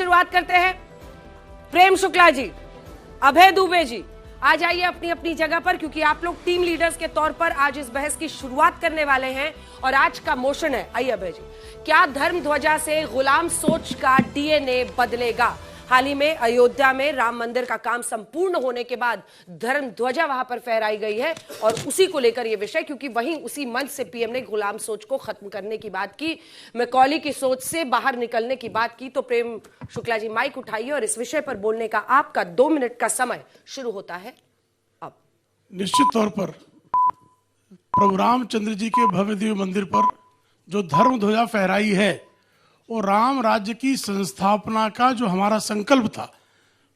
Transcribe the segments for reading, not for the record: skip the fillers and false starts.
शुरुआत करते हैं। प्रेम शुक्ला जी, अभय दुबे जी, आ जाइए अपनी अपनी जगह पर, क्योंकि आप लोग टीम लीडर्स के तौर पर आज इस बहस की शुरुआत करने वाले हैं और आज का मोशन है। आइए अभय जी, क्या धर्म ध्वजा से गुलाम सोच का डीएनए बदलेगा? हाल ही में अयोध्या में राम मंदिर का काम संपूर्ण होने के बाद धर्म ध्वजा वहां पर फहराई गई है और उसी को लेकर यह विषय, क्योंकि वहीं उसी मंच से पीएम ने गुलाम सोच को खत्म करने की बात की, मैकॉली की सोच से बाहर निकलने की बात की। तो प्रेम शुक्ला जी, माइक उठाइए और इस विषय पर बोलने का आपका 2 मिनट का समय शुरू होता है अब। निश्चित तौर पर प्रभु रामचंद्र जी के भव्य दिव्य मंदिर पर जो धर्म ध्वजा फहराई है, वो राम राज्य की संस्थापना का जो हमारा संकल्प था,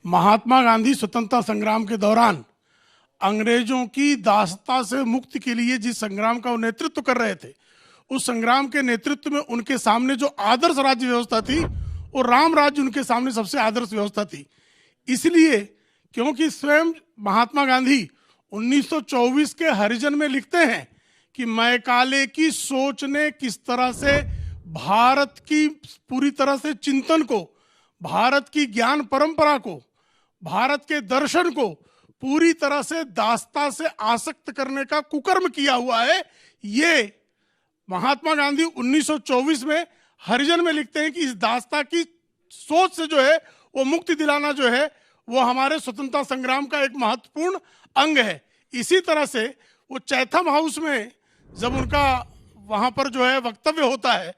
महात्मा गांधी स्वतंत्रता संग्राम के दौरान अंग्रेजों की दासता से मुक्ति के लिए जिस संग्राम का वो नेतृत्व कर रहे थे, उस संग्राम के नेतृत्व में उनके सामने जो आदर्श राज्य व्यवस्था थी, वो राम राज्य उनके सामने सबसे आदर्श व्यवस्था थी। इसलिए क्योंकि स्वयं महात्मा गांधी 1924 के हरिजन में लिखते हैं कि मैकाले की सोच ने किस तरह से भारत की पूरी तरह से चिंतन को, भारत की ज्ञान परंपरा को, भारत के दर्शन को पूरी तरह से दासता से आसक्त करने का कुकर्म किया हुआ है। ये महात्मा गांधी 1924 में हरिजन में लिखते हैं कि इस दासता की सोच से जो है वो मुक्ति दिलाना जो है वो हमारे स्वतंत्रता संग्राम का एक महत्वपूर्ण अंग है। इसी तरह से वो चैथम हाउस में जब उनका वहां पर जो है वक्तव्य होता है,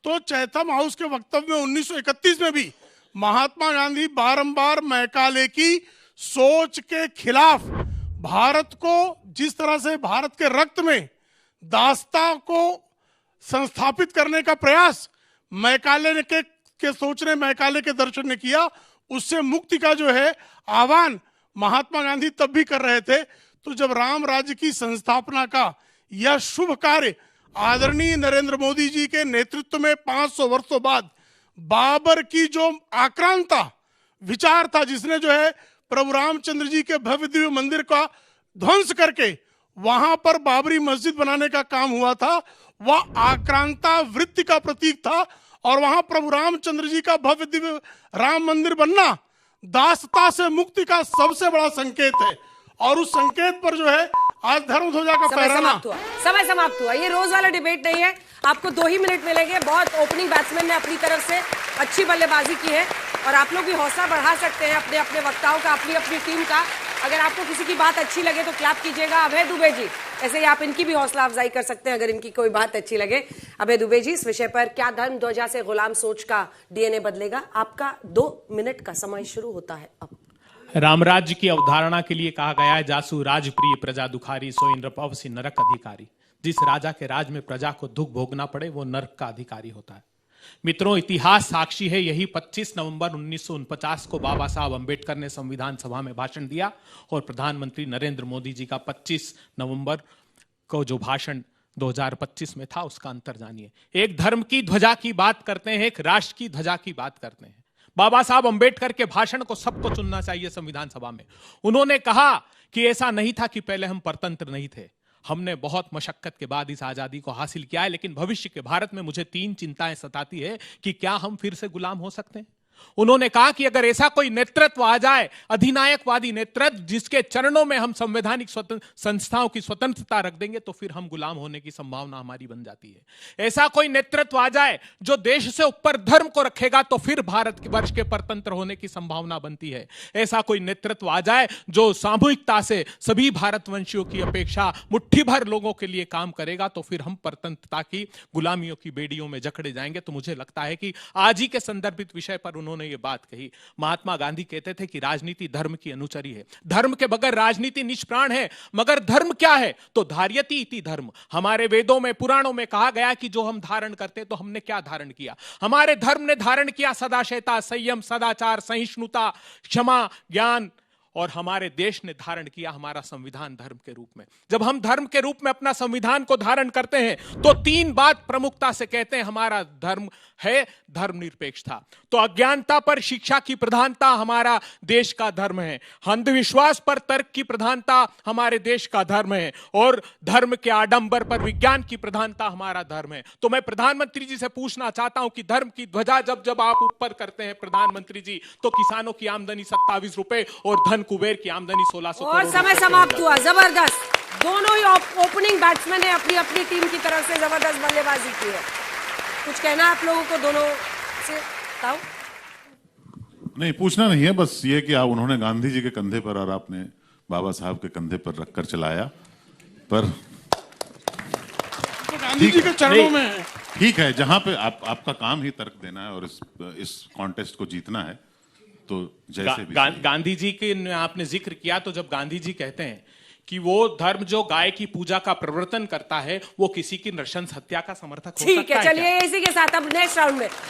तो चैथम हाउस के वक्तव्य में 1931 में भी महात्मा गांधी बारंबार मैकाले की सोच के खिलाफ भारत को, जिस तरह से भारत के रक्त में दासता को संस्थापित करने का प्रयास मैकाले के सोच ने, मैकाले के दर्शन ने किया, उससे मुक्ति का जो है आह्वान महात्मा गांधी तब भी कर रहे थे। तो जब राम राज्य की संस्थापना का यह शुभ कार्य आदरणीय नरेंद्र मोदी जी के नेतृत्व में 500 वर्षों बाद बाबर की जो आक्रांता विचार था, जिसने जो है प्रभु रामचंद्र जी के भव्य दिव्य मंदिर का ध्वंस करके वहां पर बाबरी मस्जिद बनाने का काम हुआ था, वह आक्रांता वृत्ति का प्रतीक था और वहां प्रभु रामचंद्र जी का भव्य दिव्य राम मंदिर बनना दासता से मुक्ति का सबसे बड़ा संकेत है। और उस संकेत पर जो है आज धर्म ध्वजा का फहराना। समय समाप्त हुआ। ये रोज वाला डिबेट नहीं है, आपको 2 ही मिनट मिलेंगे। बहुत ओपनिंग बैट्समैन ने अपनी तरफ से अच्छी बल्लेबाजी की है और आप लोग भी हौसला बढ़ा सकते हैं अपने अपने वक्ताओं का, अपनी अपनी टीम का। अगर आपको किसी की बात अच्छी लगे तो क्लैप कीजिएगा। अभय दुबे जी, ऐसे ही आप इनकी भी हौसला अफजाई कर सकते हैं अगर इनकी कोई बात अच्छी लगे। अभय दुबे जी, इस विषय पर क्या धर्म ध्वजा से गुलाम सोच का डीएनए बदलेगा? आपका 2 मिनट का समय शुरू होता है अब। रामराज्य की अवधारणा के लिए कहा गया है, जासु राजप्रिय प्रजा दुखारी, सो इंद्र पवसी नरक अधिकारी। जिस राजा के राज में प्रजा को दुख भोगना पड़े वो नरक का अधिकारी होता है। मित्रों, इतिहास साक्षी है। यही 25 नवंबर 1949 को बाबा साहब अंबेडकर ने संविधान सभा में भाषण दिया और प्रधानमंत्री नरेंद्र मोदी जी का 25 नवंबर को जो भाषण 2025 में था, उसका अंतर जानिए। एक धर्म की ध्वजा की बात करते हैं, एक राष्ट्र की ध्वजा की बात करते हैं। बाबा साहब अंबेडकर के भाषण को सबको सुनना चाहिए संविधान सभा में। उन्होंने कहा कि ऐसा नहीं था कि पहले हम परतंत्र नहीं थे, हमने बहुत मशक्कत के बाद इस आजादी को हासिल किया है, लेकिन भविष्य के भारत में मुझे 3 चिंताएं सताती है कि क्या हम फिर से गुलाम हो सकते हैं। उन्होंने कहा कि अगर ऐसा कोई नेतृत्व आ जाए, अधिनायकवादी नेतृत्व, जिसके चरणों में हम संवैधानिक संस्थाओं की स्वतंत्रता रख देंगे, तो फिर हम गुलाम होने की संभावना हमारी बन जाती है। ऐसा कोई नेतृत्व आ जाए जो देश से ऊपर धर्म को रखेगा, तो फिर भारत के वर्ष के परतंत्र होने की संभावना बनती है। ऐसा कोई नेतृत्व आ जाए जो सामूहिकता से सभी भारतवंशियों की अपेक्षा मुट्ठी भर लोगों के लिए काम करेगा, तो फिर हम परतंत्रता की गुलामियों की बेड़ियों में जकड़े जाएंगे। तो मुझे लगता है कि आज ही के संदर्भित विषय पर उन्होंने ये बात कही। महात्मा गांधी कहते थे कि राजनीति धर्म की अनुचरी है, धर्म के बगैर राजनीति निष्प्राण है। मगर धर्म क्या है? तो धार्यति इति धर्म। हमारे वेदों में, पुराणों में कहा गया कि जो हम धारण करते, तो हमने क्या धारण किया? हमारे धर्म ने धारण किया सदाशयता, संयम, सदाचार, सहिष्णुता, क्षमा, ज्ञान और हमारे देश ने धारण किया हमारा संविधान धर्म के रूप में। जब हम धर्म के रूप में अपना संविधान को धारण करते हैं तो 3 बात प्रमुखता से कहते हैं हमारा धर्म है धर्मनिरपेक्षता। तो अज्ञानता पर शिक्षा की प्रधानता हमारा देश का धर्म है, अंधविश्वास पर तर्क की प्रधानता हमारे देश का धर्म है, और धर्म के आडंबर पर विज्ञान की प्रधानता हमारा धर्म है। तो मैं प्रधानमंत्री जी से पूछना चाहता हूं कि धर्म की ध्वजा जब जब आप ऊपर करते हैं प्रधानमंत्री जी, तो किसानों की आमदनी 27 रुपए और धन कुबेर की आमदनी 1600 और समय समाप्त हुआ। जबरदस्त, दोनों ही ओपनिंग बैट्समैन ने अपनी अपनी टीम की तरफ से जबरदस्त बल्लेबाजी की है। कुछ कहना आप लोगों को दोनों से? बताओ। नहीं, पूछना नहीं है, बस ये कि उन्होंने गांधी जी के कंधे पर और आपने बाबा साहब के कंधे पर रखकर चलाया, पर तो गांधी जी के चरणों में है। ठीक है, जहां पे आपका काम ही तर्क देना है और इस कॉन्टेस्ट को जीतना है, तो जैसे भी गांधी जी के आपने जिक्र किया, तो जब गांधी जी कहते हैं कि वो धर्म जो गाय की पूजा का प्रवर्तन करता है वो किसी की नृशंस हत्या का समर्थक हो सकता है? ठीक है, चलिए इसी के साथ अब नेक्स्ट राउंड में